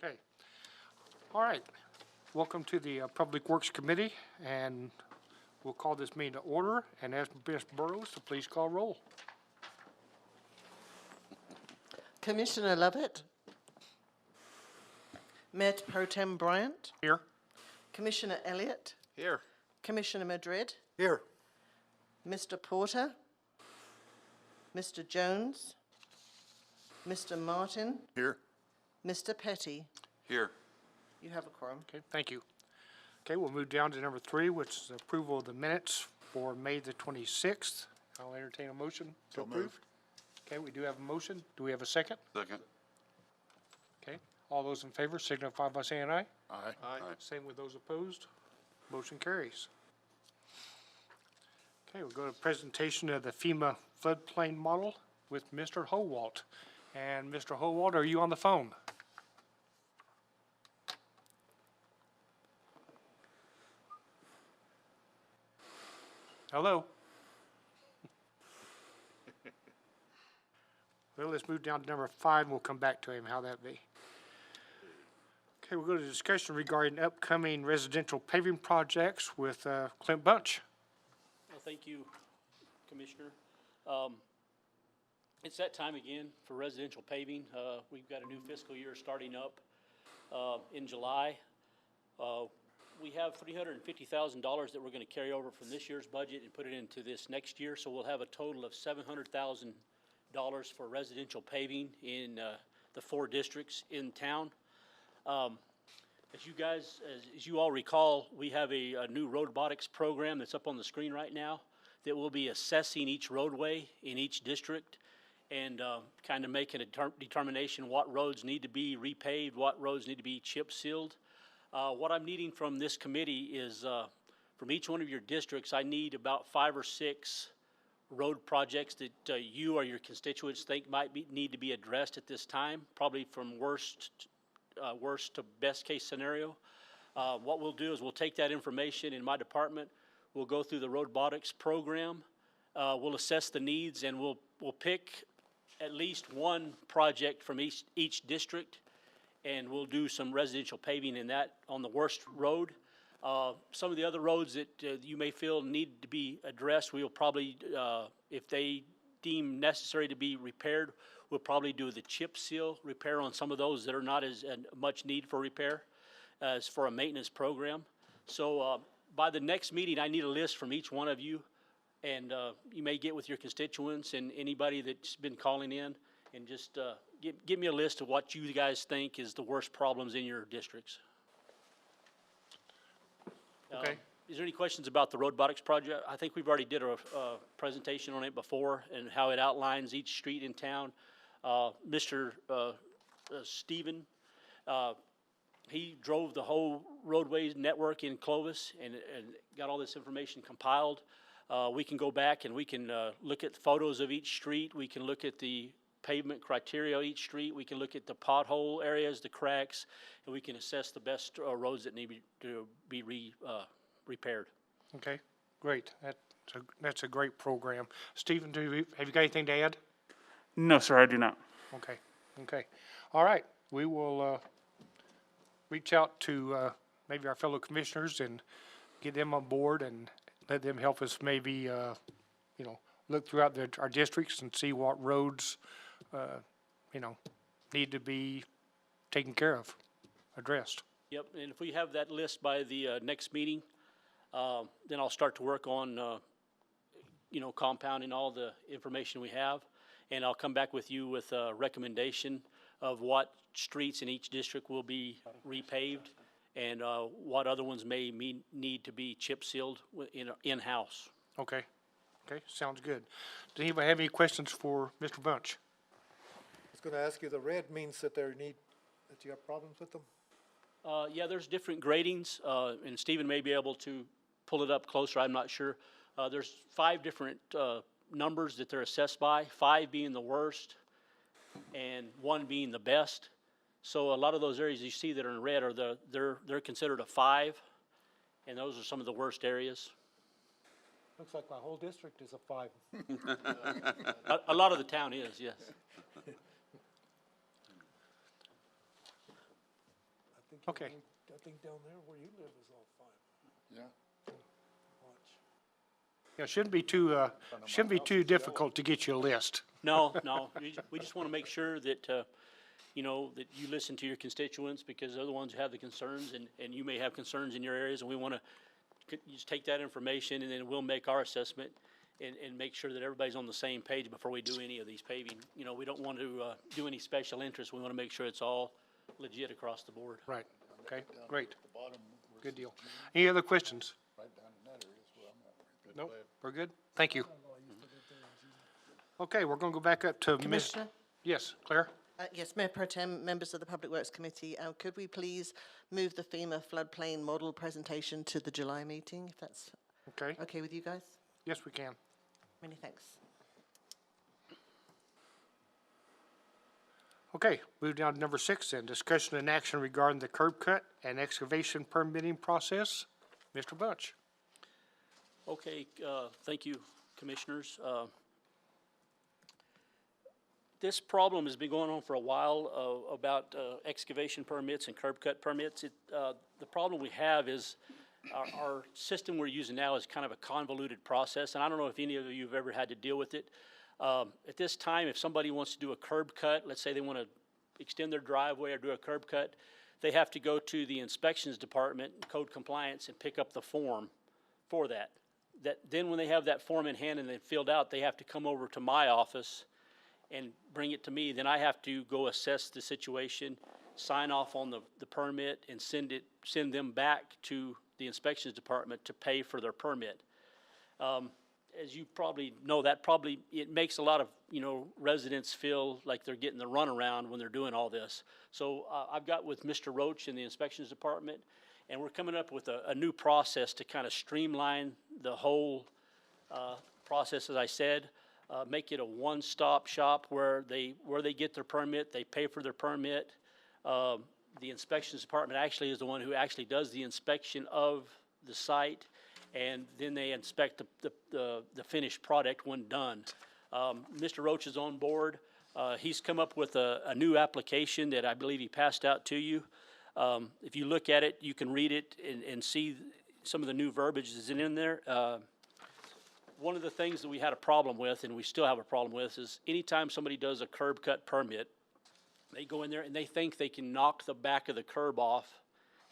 Okay. All right. Welcome to the Public Works Committee, and we'll call this meeting to order and ask Ms. Burrows to please call roll. Commissioner Lovett. Mayor Pro Tem Bryant. Here. Commissioner Elliott. Here. Commissioner Madrid. Here. Mr. Porter. Mr. Jones. Mr. Martin. Here. Mr. Petty. Here. You have a quorum. Okay, thank you. Okay, we'll move down to number 3, which is approval of the minutes for May the 26th. I'll entertain a motion to approve. Okay, we do have a motion. Do we have a second? Second. Okay, all those in favor signify by saying aye. Aye. Aye. Same with those opposed. Motion carries. Okay, we'll go to presentation of the FEMA floodplain model with Mr. Howalt. And Mr. Howalt, are you on the phone? Hello? Well, let's move down to number 5, and we'll come back to him. How that be? Okay, we'll go to discussion regarding upcoming residential paving projects with Clint Bunch. Well, thank you, Commissioner. It's that time again for residential paving. We've got a new fiscal year starting up in July. We have $350,000 that we're going to carry over from this year's budget and put it into this next year. So we'll have a total of $700,000 for residential paving in the 4 districts in town. As you all recall, we have a new robotics program that's up on the screen right now that will be assessing each roadway in each district and kind of making a determination what roads need to be repaved, what roads need to be chip sealed. What I'm needing from this committee is from each one of your districts, I need about 5 or 6 road projects that you or your constituents think might need to be addressed at this time, probably from worst to best case scenario. What we'll do is we'll take that information in my department, we'll go through the robotics program, we'll assess the needs, and we'll pick at least one project from each district, and we'll do some residential paving in that on the worst road. Some of the other roads that you may feel need to be addressed, we'll probably, if they deem necessary to be repaired, we'll probably do the chip seal repair on some of those that are not as much need for repair as for a maintenance program. So by the next meeting, I need a list from each one of you, and you may get with your constituents and anybody that's been calling in, and just give me a list of what you guys think is the worst problems in your districts. Okay. Is there any questions about the robotics project? I think we've already did a presentation on it before and how it outlines each street in town. Mr. Stephen, he drove the whole roadways network in Clovis and got all this information compiled. We can go back and we can look at photos of each street. We can look at the pavement criteria of each street. We can look at the pothole areas, the cracks, and we can assess the best roads that need to be repaired. Okay, great. That's a great program. Stephen, have you got anything to add? No, sir, I do not. Okay. All right. We will reach out to maybe our fellow commissioners and get them on board and let them help us maybe, look throughout our districts and see what roads, need to be taken care of, addressed. Yep, and if we have that list by the next meeting, then I'll start to work on, compounding all the information we have, and I'll come back with you with a recommendation of what streets in each district will be repaved and what other ones may need to be chip sealed in-house. Okay, sounds good. Does anybody have any questions for Mr. Bunch? I was going to ask you, the red means that that you have problems with them? Yeah, there's different gradings, and Stephen may be able to pull it up closer, I'm not sure. There's 5 different numbers that they're assessed by, 5 being the worst and 1 being the best. So a lot of those areas you see that are in red are they're considered a 5, and those are some of the worst areas. Looks like my whole district is a 5. A lot of the town is, yes. Okay. I think down there where you live is all fine. Yeah. Yeah, it shouldn't be too difficult to get you a list. No, no, we just want to make sure that, you know, that you listen to your constituents, because they're the ones who have the concerns, and you may have concerns in your areas, and we want to just take that information, and then we'll make our assessment and make sure that everybody's on the same page before we do any of these paving. You know, we don't want to do any special interest. We want to make sure it's all legit across the board. Right, okay, great, Bottom, good deal. Any other questions? right down in that area is where I'm at. Nope, we're good? Thank you. Okay, we're gonna go back up to Ms. Commissioner? Yes, Claire? Yes, Mayor Pro Tem, members of the Public Works Committee, could we please move the FEMA floodplain model presentation to the July meeting, if that's Okay, okay with you guys? yes, we can. Many thanks. Okay, move down to number 6 then, discussion and action regarding the curb cut and excavation permitting process. Mr. Bunch? Okay, thank you, Commissioners. This problem has been going on for a while, about excavation permits and curb cut permits. The problem we have is our system we're using now is kind of a convoluted process, and I don't know if any of you have ever had to deal with it. At this time, if somebody wants to do a curb cut, let's say they want to extend their driveway or do a curb cut, they have to go to the inspections department, code compliance, and pick up the form for that. Then when they have that form in hand and they've filled out, they have to come over to my office and bring it to me. Then I have to go assess the situation, sign off on the permit, and send them back to the inspections department to pay for their permit. As you probably know, it makes a lot of, you know, residents feel like they're getting the runaround when they're doing all this. So I've got with Mr. Roach in the inspections department, and we're coming up with a new process to kind of streamline the whole process, as I said. Make it a one-stop shop where they get their permit, they pay for their permit. The inspections department actually is the one who actually does the inspection of the site, and then they inspect the finished product when done. Mr. Roach is on board. He's come up with a new application that I believe he passed out to you. If you look at it, you can read it and see some of the new verbiage that's in there. One of the things that we had a problem with, and we still have a problem with, is anytime somebody does a curb cut permit, they go in there and they think they can knock the back of the curb off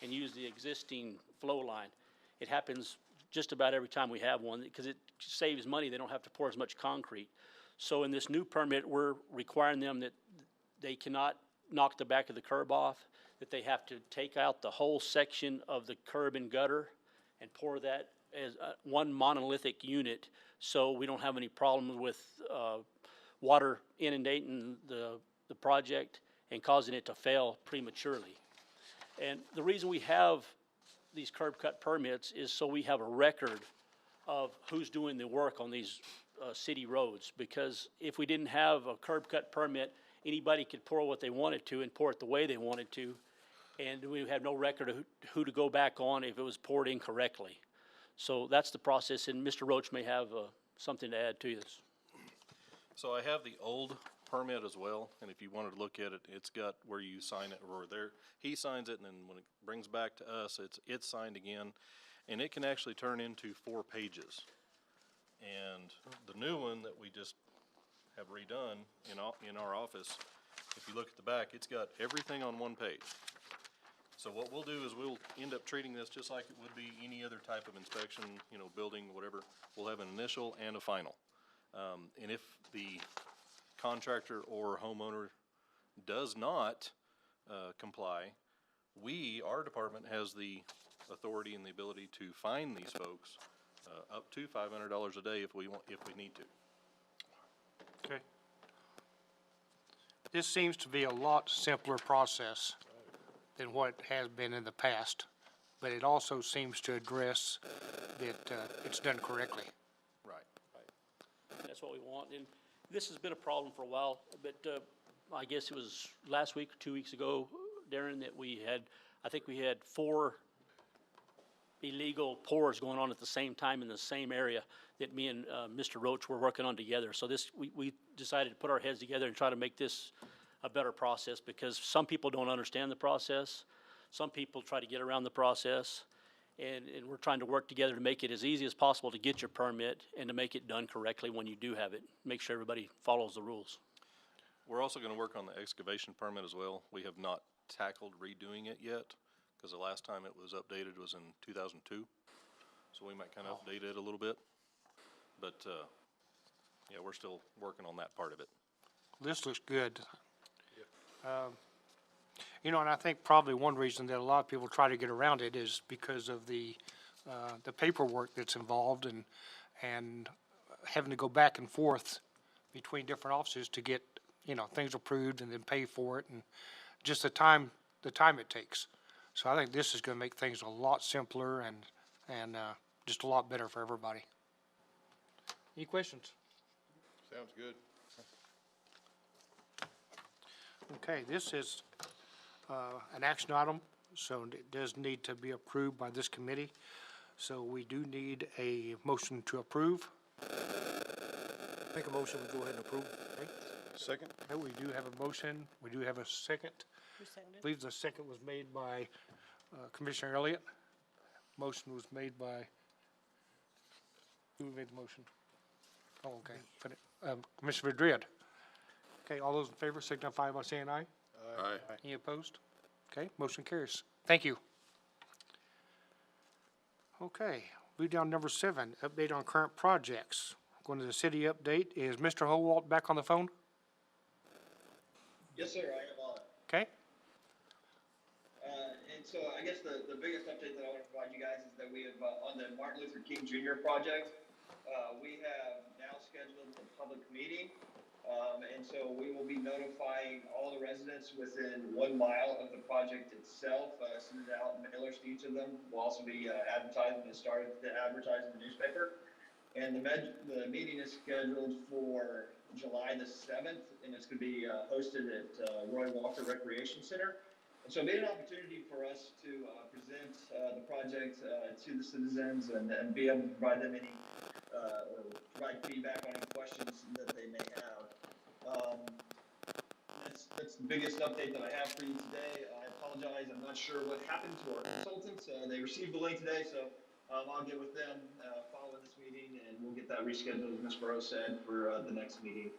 and use the existing flow line. It happens just about every time we have one, because it saves money. They don't have to pour as much concrete. So in this new permit, we're requiring them that they cannot knock the back of the curb off, that they have to take out the whole section of the curb and gutter and pour that as one monolithic unit, so we don't have any problems with water inundating the project and causing it to fail prematurely. And the reason we have these curb cut permits is so we have a record of who's doing the work on these city roads, because if we didn't have a curb cut permit, anybody could pour what they wanted to and pour it the way they wanted to, and we have no record of who to go back on if it was poured incorrectly. So that's the process, and Mr. Roach may have something to add to this. So I have the old permit as well, and if you wanted to look at it, it's got where you sign it, or there, he signs it, and then when it brings back to us, it's signed again, and it can actually turn into 4 pages. And the new one that we just have redone in our office, if you look at the back, it's got everything on 1 page. So what we'll do is we'll end up treating this just like it would be any other type of inspection, you know, building, whatever. We'll have an initial and a final. And if the contractor or homeowner does not comply, our department has the authority and the ability to fine these folks up to $500 a day if we need to. Okay. This seems to be a lot simpler process than what has been in the past, but it also seems to address that it's done correctly. Right. That's what we want, and this has been a problem for a while, but I guess it was last week or 2 weeks ago, Darren, that I think we had 4 illegal pours going on at the same time in the same area that me and Mr. Roach were working on together. So we decided to put our heads together and try to make this a better process, because some people don't understand the process. Some people try to get around the process, and we're trying to work together to make it as easy as possible to get your permit and to make it done correctly when you do have it. Make sure everybody follows the rules. We're also gonna work on the excavation permit as well. We have not tackled redoing it yet, because the last time it was updated was in 2002. So we might kind of update it a little bit. But, yeah, we're still working on that part of it. This looks good. You know, and I think probably one reason that a lot of people try to get around it is because of the paperwork that's involved and having to go back and forth between different offices to get, you know, things approved and then pay for it, and just the time it takes. So I think this is gonna make things a lot simpler and just a lot better for everybody. Any questions? Sounds good. Okay, this is an action item, so it does need to be approved by this committee. So we do need a motion to approve. Make a motion, we go ahead and approve. Second? Okay, we do have a motion, we do have a second. I believe the second was made by Commissioner Elliott. Motion was made by, who made the motion? Oh, okay, Commissioner Madrid. Okay, all those in favor signify by saying aye. Aye. Any opposed? Okay, motion carries. Thank you. Okay, move down to number 7, update on current projects. Going to the city update. Is Mr. Howalt back on the phone? Yes, sir, I am on. Okay, And so I guess the biggest update that I want to provide you guys is that we have, on the Martin Luther King Jr. project, we have now scheduled a public meeting. And so we will be notifying all the residents within 1 mile of the project itself, sending out mailers to each of them. We'll also be advertising and starting to advertise in the newspaper. And the meeting is scheduled for July the 7th, and it's going to be hosted at Roy Walker Recreation Center. And so it made an opportunity for us to present the project to the citizens and be able to provide them any or provide feedback on any questions that they may have. That's the biggest update that I have for you today. I apologize, I'm not sure what happened to our consultants. They received the link today, so I'll get with them following this meeting, and we'll get that rescheduled, as Ms. Burrow said, for the next meeting.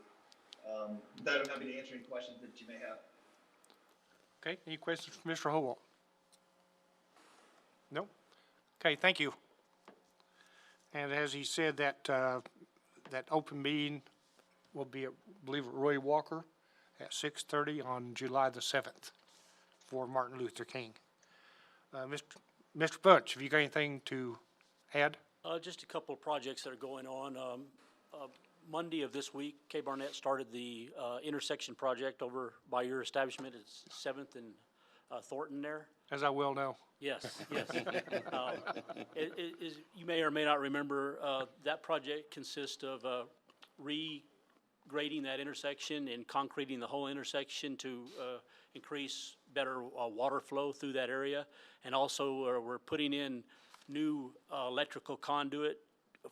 That I'm happy to answer any questions that you may have. okay, any questions for Mr. Howalt? No? Okay, thank you. And as he said, that open meeting will be, I believe, at Roy Walker at 6:30 on July the 7th for Martin Luther King. Mr. Bunch, have you got anything to add? Just a couple of projects that are going on. Monday of this week, Kay Barnett started the intersection project over by your establishment. It's 7th and Thornton there. As I well know. Yes, yes. You may or may not remember, that project consists of regrading that intersection and concreting the whole intersection to increase better water flow through that area. And also, we're putting in new electrical conduit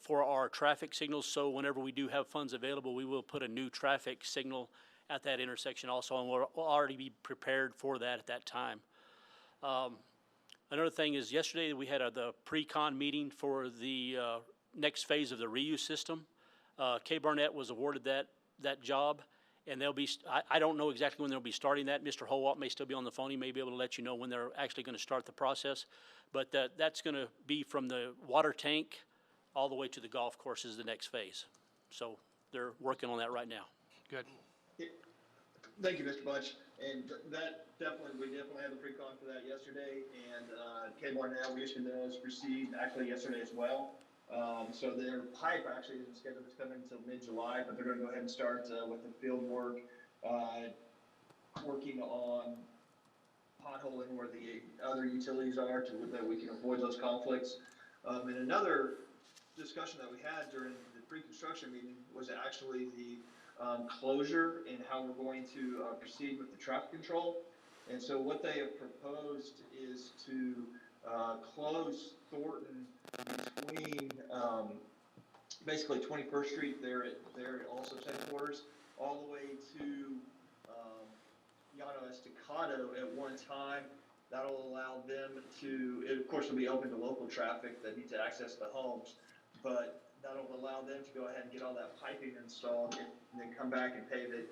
for our traffic signals, so whenever we do have funds available, we will put a new traffic signal at that intersection also, and we'll already be prepared for that at that time. Another thing is, yesterday we had the pre-con meeting for the next phase of the reuse system. Kay Barnett was awarded that job, and they'll be, I don't know exactly when they'll be starting that. Mr. Howalt may still be on the phone. He may be able to let you know when they're actually going to start the process. But that's going to be from the water tank all the way to the golf course is the next phase. So they're working on that right now. Good. Thank you, Mr. Bunch. And we definitely had the pre-con for that yesterday. And Kay Barnett, we issued those received actually yesterday as well. So their pipe actually isn't scheduled to come in until mid-July, but they're going to go ahead and start with the field work, working on potholing where the other utilities are that we can avoid those conflicts. And another discussion that we had during the pre-construction meeting was actually the closure and how we're going to proceed with the traffic control. And so what they have proposed is to close Thornton between basically 21st Street there at also headquarters, all the way to Llano Estacado at one time, That'll allow them to, it of course will be open to local traffic that need to access the homes, but that'll allow them to go ahead and get all that piping installed and then come back and pave it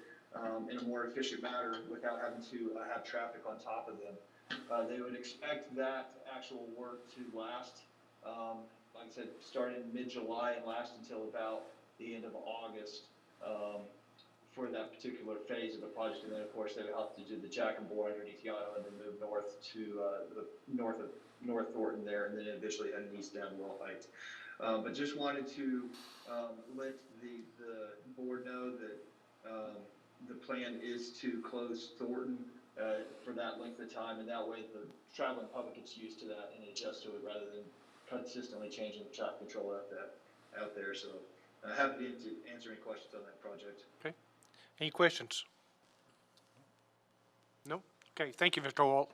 in a more efficient manner without having to have traffic on top of them. They would expect that actual work to last, like I said, start in mid-July and last until about the end of August. For that particular phase of the project, and then of course they would have to do the jack and bore underneath Yano and then move north to the North Thornton there, and then eventually heading east down Wall Heights. But just wanted to let the board know that the plan is to close Thornton for that length of time, and that way the traveling public gets used to that and adjust to it rather than consistently changing the traffic control out there. So happy to answer any questions on that project. Okay. Any questions? No? Okay, thank you, Mr. Walt.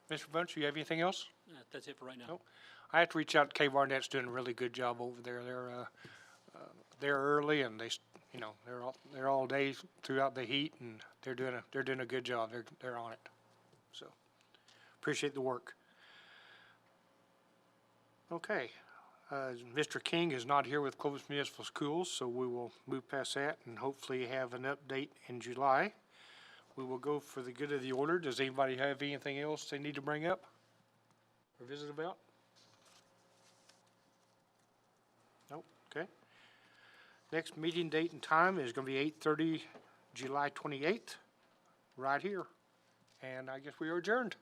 Mr. Bunch, you have anything else? That's it for right now. Nope. I have to reach out to K Barnett's doing a really good job over there. They're early and they're all day throughout the heat, and they're doing a good job. They're on it. So appreciate the work. Okay. Mr. King is not here with Clovis Municipal Schools, so we will move past that and hopefully have an update in July. We will go for the good of the order. Does anybody have anything else they need to bring up or visit about? Nope. Okay. Next meeting date and time is going to be 8:30, July 28th, right here. And I guess we are adjourned.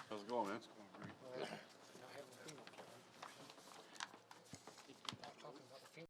How's it going, man? It's going great.